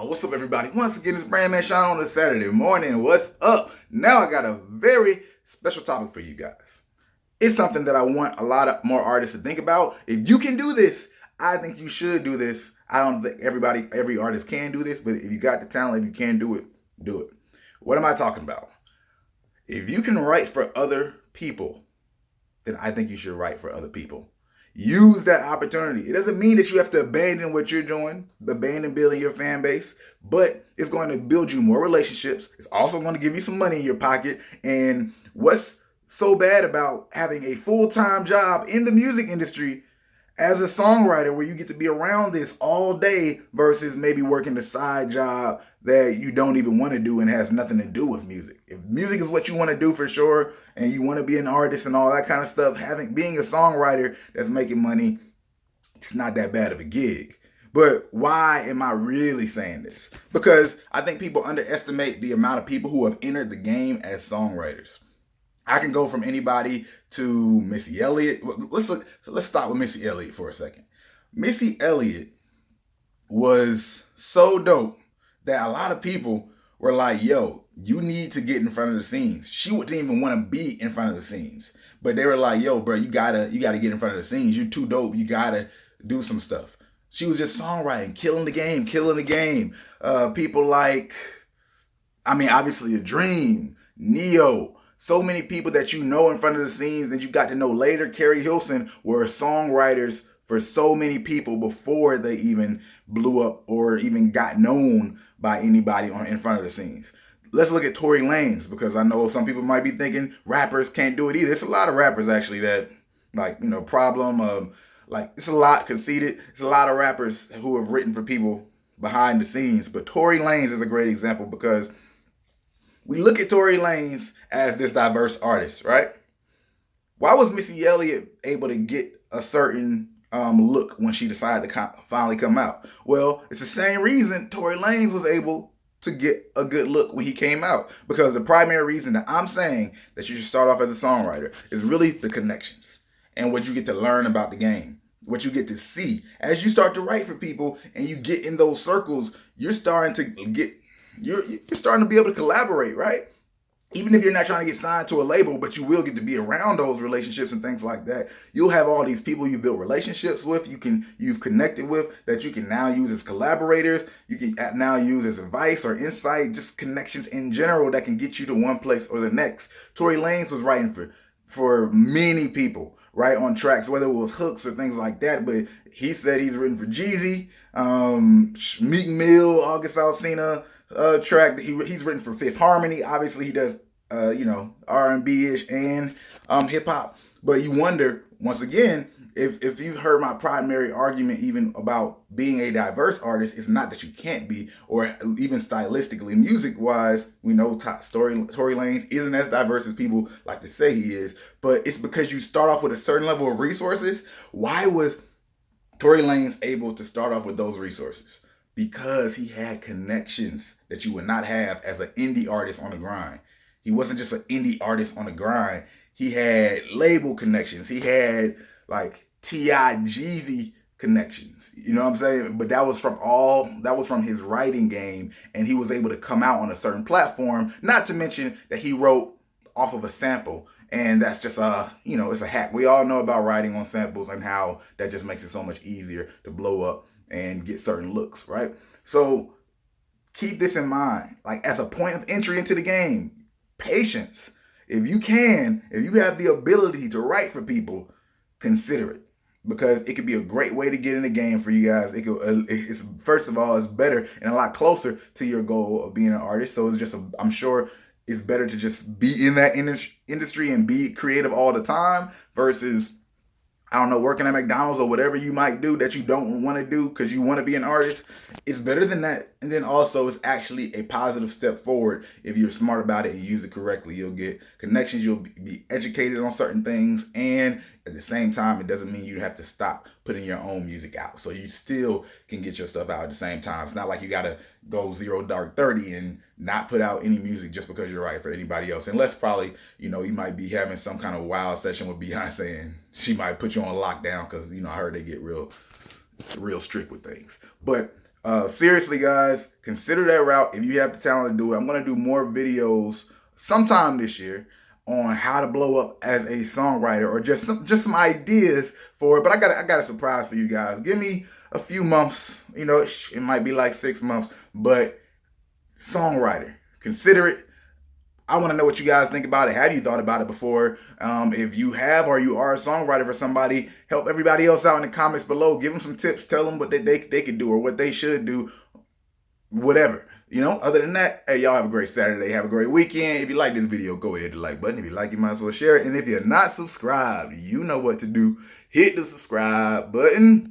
What's up, everybody? Once again, it's Brand Man Sean on a Saturday morning. What's up? Now I got a very special topic for you guys. It's something that I want a lot of more artists to think about. If you can do this, I think you should do this. I don't think every artist can do this, but if you got the talent, if you can do it, do it. What am I talking about? If you can write for other people, then I think you should write for other people. Use that opportunity. It doesn't mean that you have to abandon what you're doing, abandon building your fan base, but it's going to build you more relationships. It's also going to give you some money in your pocket. And what's so bad about having a full-time job in the music industry as a songwriter where you get to be around this all day versus maybe working the side job that you don't even want to do and has nothing to do with music? If music is what you want to do for sure, and you want to be an artist and all that kind of stuff, being a songwriter that's making money, it's not that bad of a gig. But why am I really saying this? Because I think people underestimate the amount of people who have entered the game as songwriters. I can go from anybody to Missy Elliott. Let's start with Missy Elliott for a second. Missy Elliott was so dope that a lot of people were like, yo, you need to get in front of the scenes. She wouldn't even want to be in front of the scenes. But they were like, yo, bro, you gotta get in front of the scenes. You're too dope. You gotta do some stuff. She was just songwriting, killing the game. People like, obviously A Dream, Neo, so many people that you know in front of the scenes that you got to know later. Carrie Hilson were songwriters for so many people before they even blew up or even got known by anybody in front of the scenes. Let's look at Tory Lanez, because I know some people might be thinking rappers can't do it either. It's a lot of rappers actually that, Problem, it's a lot Conceited. It's a lot of rappers who have written for people behind the scenes. But Tory Lanez is a great example because we look at Tory Lanez as this diverse artist, right? Why was Missy Elliott able to get a certain look when she decided to finally come out? Well, it's the same reason Tory Lanez was able to get a good look when he came out. Because the primary reason that I'm saying that you should start off as a songwriter is really the connections and what you get to learn about the game, what you get to see. As you start to write for people and you get in those circles, you're starting to be able to collaborate, right? Even if you're not trying to get signed to a label, but you will get to be around those relationships and things like that. You'll have all these people you've built relationships with, you've connected with, that you can now use as collaborators. You can now use as advice or insight, just connections in general that can get you to one place or the next. Tory Lanez was writing for many people, right, on tracks, whether it was hooks or things like that. But he said he's written for Jeezy, Meek Mill, August Alsina, track that he's written for Fifth Harmony. Obviously he does R&B-ish and hip hop. But you wonder, once again, if you've heard my primary argument even about being a diverse artist, it's not that you can't be, or even stylistically, music wise, we know Tory Lanez isn't as diverse as people like to say he is, but it's because you start off with a certain level of resources. Why was Tory Lanez able to start off with those resources? Because he had connections that you would not have as an indie artist on the grind. He wasn't just an indie artist on the grind. He had label connections. He had T.I. Jeezy connections. You know what I'm saying? But that was from his writing game, and he was able to come out on a certain platform. Not to mention that he wrote off of a sample. And that's just it's a hack. We all know about writing on samples and how that just makes it so much easier to blow up and get certain looks, right? So keep this in mind. As a point of entry into the game, patience. If you have the ability to write for people, consider it. Because it could be a great way to get in the game for you guys. First of all, it's better and a lot closer to your goal of being an artist. So I'm sure it's better to just be in that industry and be creative all the time versus, working at McDonald's or whatever you might do that you don't want to do because you want to be an artist. It's better than that. And then also it's actually a positive step forward. If you're smart about it and use it correctly, you'll get connections, you'll be educated on certain things. And at the same time, it doesn't mean you have to stop putting your own music out. So you still can get your stuff out at the same time. It's not like you got to go 0 dark 30 and not put out any music just because you're writing for anybody else. Unless probably, you might be having some kind of wild session with Beyonce and she might put you on lockdown because, I heard they get real strict with things. But Seriously, guys, consider that route if you have the talent to do it. I'm going to do more videos sometime this year on how to blow up as a songwriter, or just some ideas for it. But I got a surprise for you guys. Give me a few months. You know, it might be like 6 months, but songwriter, consider it. I want to know what you guys think about it. Have you thought about it before? If you have, or you are a songwriter for somebody, help everybody else out in the comments below. Give them some tips. Tell them what they could do or what they should do. Whatever. You know, other than that, hey, y'all have a great Saturday. Have a great weekend. If you like this video, go ahead to the like button. If you like, you might as well share it. And if you're not subscribed, you know what to do. Hit the subscribe button.